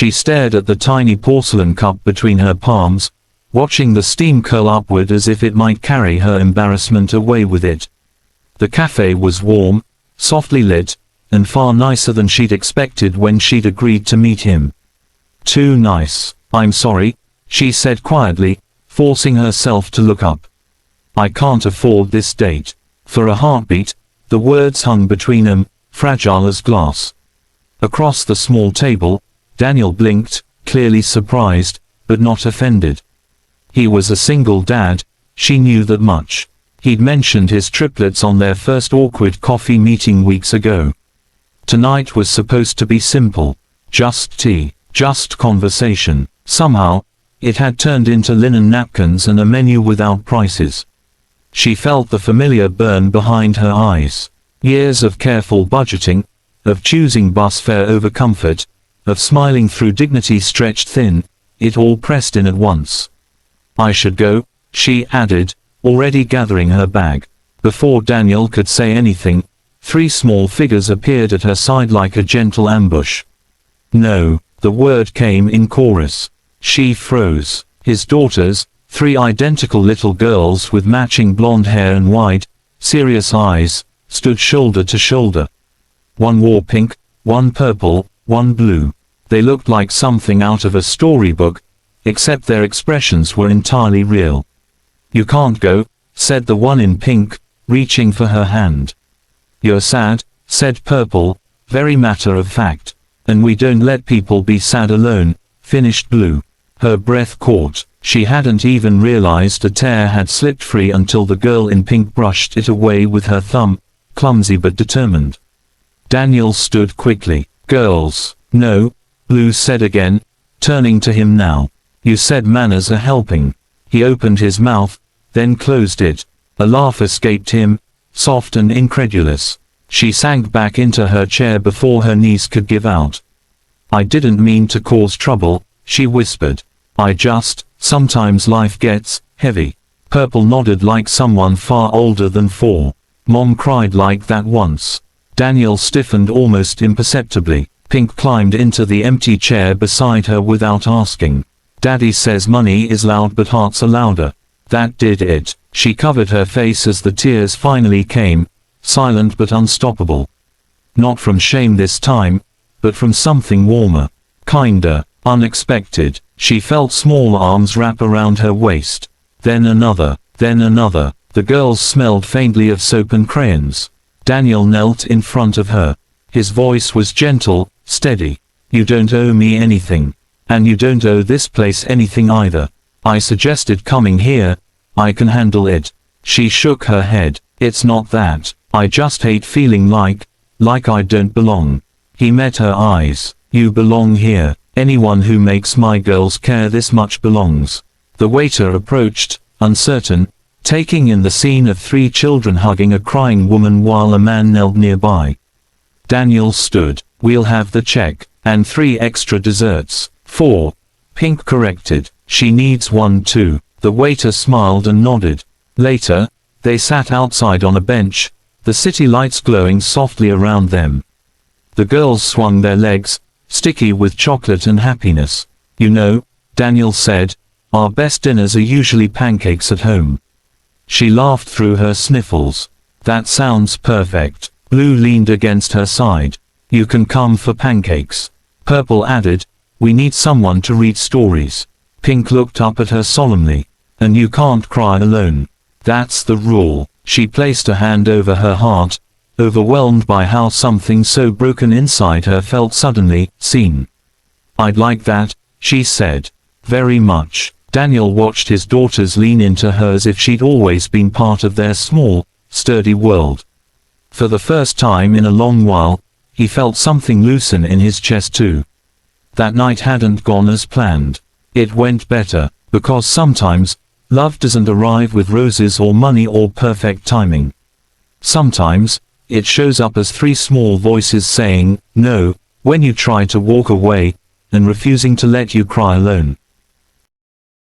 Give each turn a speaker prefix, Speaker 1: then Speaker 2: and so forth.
Speaker 1: She stared at the tiny porcelain cup between her palms, watching the steam curl upward as if it might carry her embarrassment away with it. The cafe was warm, softly lit, and far nicer than she'd expected when she'd agreed to meet him. Too nice. I'm sorry, she said quietly, forcing herself to look up. I can't afford this date. For a heartbeat, the words hung between them, fragile as glass. Across the small table, Daniel blinked, clearly surprised, but not offended. He was a single dad, she knew that much. He'd mentioned his triplets on their first awkward coffee meeting weeks ago. Tonight was supposed to be simple. Just tea, just conversation. Somehow, it had turned into linen napkins and a menu without prices. She felt the familiar burn behind her eyes. Years of careful budgeting, of choosing bus fare over comfort, of smiling through dignity stretched thin, it all pressed in at once. I should go, she added, already gathering her bag. Before Daniel could say anything, 3 small figures appeared at her side like a gentle ambush. No, the word came in chorus. She froze. His daughters, 3 identical little girls with matching blonde hair and wide, serious eyes, stood shoulder to shoulder. One wore pink, one purple, one blue. They looked like something out of a storybook, except their expressions were entirely real. You can't go, said the one in pink, reaching for her hand. You're sad, said purple, very matter of fact. And we don't let people be sad alone, finished blue. Her breath caught. She hadn't even realized a tear had slipped free until the girl in pink brushed it away with her thumb, clumsy but determined. Daniel stood quickly. Girls. No, Blue said again, turning to him now. You said manners are helping. He opened his mouth, then closed it. A laugh escaped him, soft and incredulous. She sank back into her chair before her knees could give out. I didn't mean to cause trouble, she whispered. Sometimes life gets heavy. Purple nodded like someone far older than 4. Mom cried like that once. Daniel stiffened almost imperceptibly. Pink climbed into the empty chair beside her without asking. Daddy says money is loud but hearts are louder. That did it. She covered her face as the tears finally came, silent but unstoppable. Not from shame this time, but from something warmer. Kinder, unexpected. She felt small arms wrap around her waist. Then another, then another. The girls smelled faintly of soap and crayons. Daniel knelt in front of her. His voice was gentle, steady. You don't owe me anything. And you don't owe this place anything either. I suggested coming here. I can handle it. She shook her head. It's not that. I just hate feeling like I don't belong. He met her eyes. You belong here. Anyone who makes my girls care this much belongs. The waiter approached, uncertain, taking in the scene of 3 children hugging a crying woman while a man knelt nearby. Daniel stood. We'll have the check. And 3 extra desserts. 4. Pink corrected. She needs 1 too. The waiter smiled and nodded. Later, they sat outside on a bench, the city lights glowing softly around them. The girls swung their legs, sticky with chocolate and happiness. You know, Daniel said, our best dinners are usually pancakes at home. She laughed through her sniffles. That sounds perfect. Blue leaned against her side. You can come for pancakes. Purple added, we need someone to read stories. Pink looked up at her solemnly. And you can't cry alone. That's the rule. She placed a hand over her heart, overwhelmed by how something so broken inside her felt suddenly seen. I'd like that, she said. Very much. Daniel watched his daughters lean into her as if she'd always been part of their small, sturdy world. For the first time in a long while, he felt something loosen in his chest too. That night hadn't gone as planned. It went better, because sometimes, love doesn't arrive with roses or money or perfect timing. Sometimes, it shows up as 3 small voices saying, no, when you try to walk away, and refusing to let you cry alone.